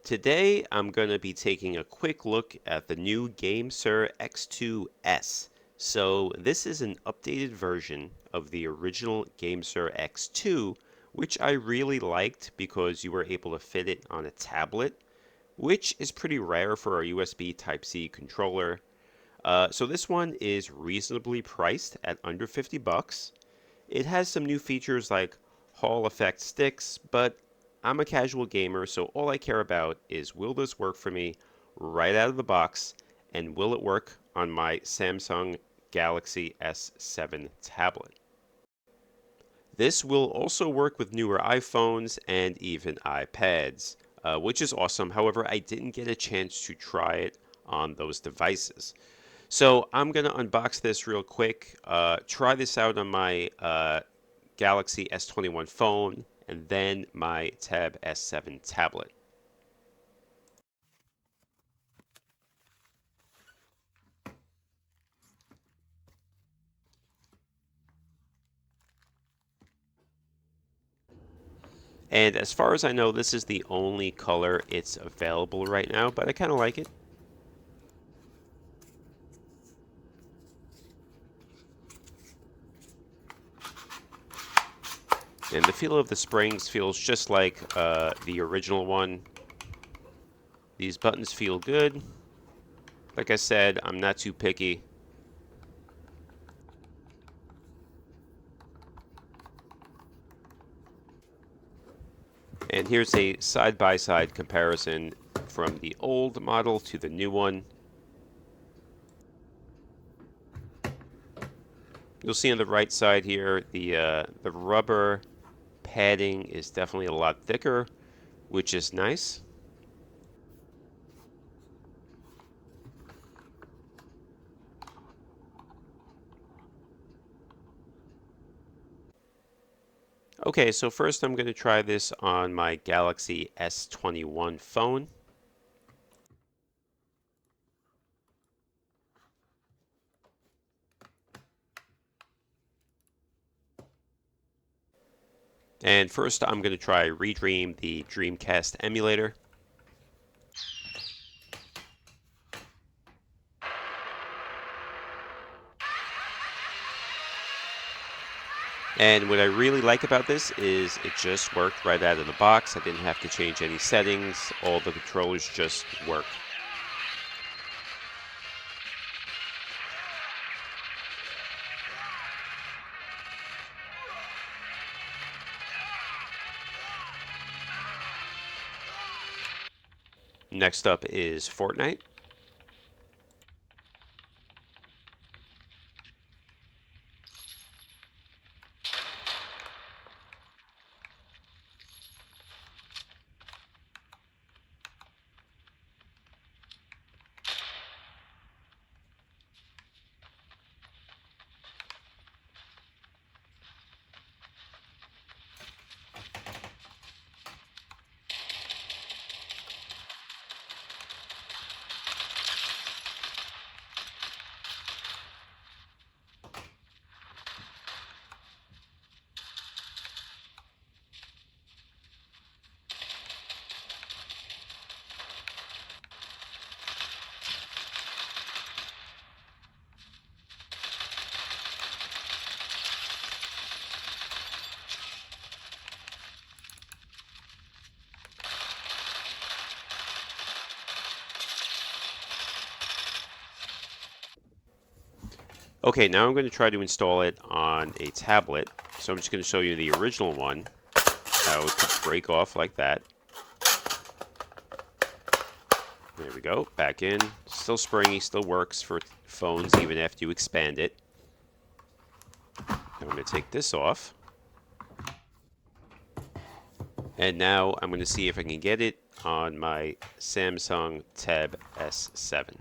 Today I'm going to be taking a quick look at the new GameSir X2s. So this is an updated version of the original GameSir X2, which I really liked because you were able to fit it on a tablet, which is pretty rare for a USB Type-C controller. So this one is reasonably priced at under 50 bucks. It has some new features like Hall effect sticks, but I'm a casual gamer, so all I care about is will this work for me right out of the box, and will it work on my Samsung Galaxy S7 tablet? This will also work with newer iPhones and even iPads, which is awesome. However, I didn't get a chance to try it on those devices. So I'm going to unbox this real quick, try this out on my Galaxy S21 phone, and then my Tab S7 tablet. And as far as I know, this is the only color it's available right now, but I kind of like it. And the feel of the springs feels just like the original one. These buttons feel good. Like I said, I'm not too picky. And here's a side-by-side comparison from the old model to the new one. You'll see on the right side here, the rubber padding is definitely a lot thicker, which is nice. Okay, so first I'm going to try this on my Galaxy S21 phone. And first I'm going to try Redream, the Dreamcast emulator. And what I really like about this is it just worked right out of the box. I didn't have to change any settings. All the controllers just work. Next up is Fortnite. Okay, now I'm going to try to install it on a tablet. So I'm just going to show you the original one, how it could break off like that. There we go, back in. Still springy, still works for phones even after you expand it. Now I'm going to take this off. And now I'm going to see if I can get it on my Samsung Tab S7.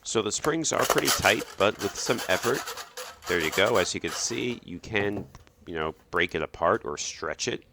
So the springs are pretty tight, but with some effort, there you go. As you can see, you can, break it apart or stretch it.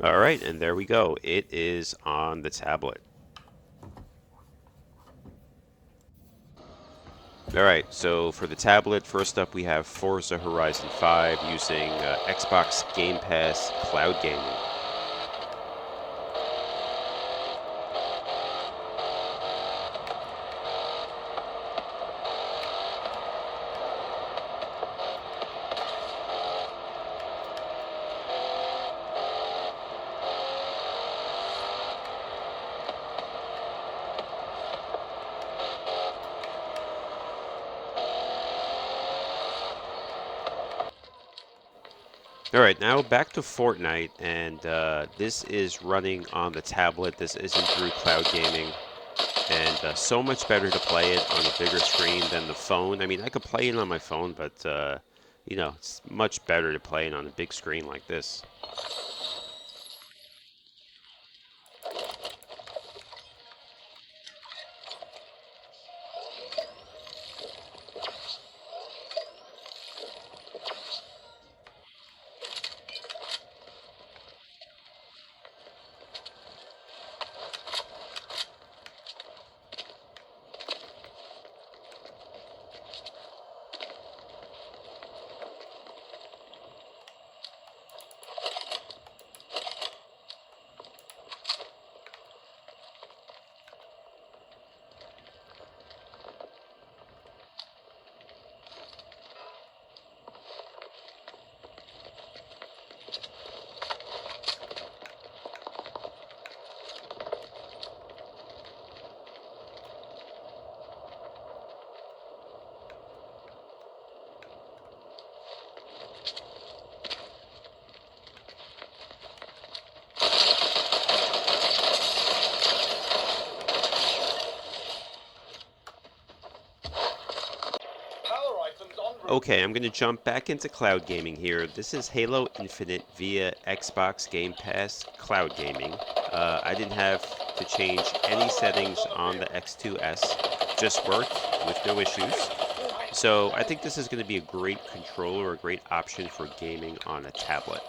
All right, and there we go. It is on the tablet. All right, so for the tablet, first up we have Forza Horizon 5 using Xbox Game Pass Cloud Gaming. All right, now back to Fortnite, and this is running on the tablet. This isn't through cloud gaming, and so much better to play it on a bigger screen than the phone. I mean, I could play it on my phone, but you know, it's much better to play it on a big screen like this. Okay, I'm going to jump back into cloud gaming here. This is Halo Infinite via Xbox Game Pass Cloud Gaming. I didn't have to change any settings on the X2s, just worked with no issues. So I think this is going to be a great controller, a great option for gaming on a tablet.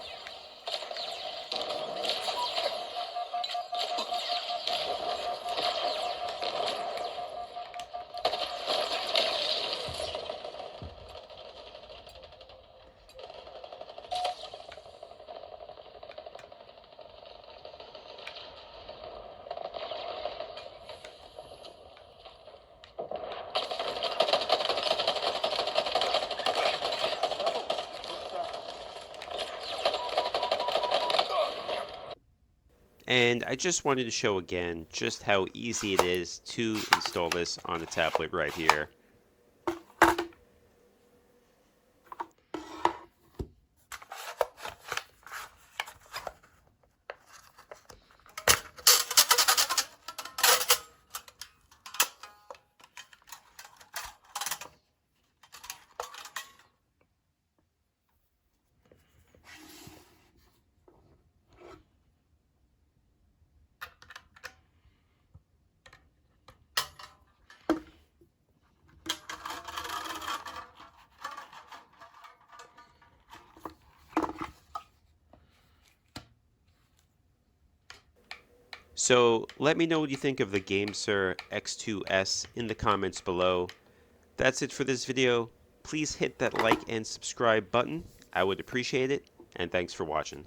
And I just wanted to show again just how easy it is to install this on a tablet right here. So let me know what you think of the GameSir X2s in the comments below. That's it for this video. Please hit that like and subscribe button. I would appreciate it, and thanks for watching.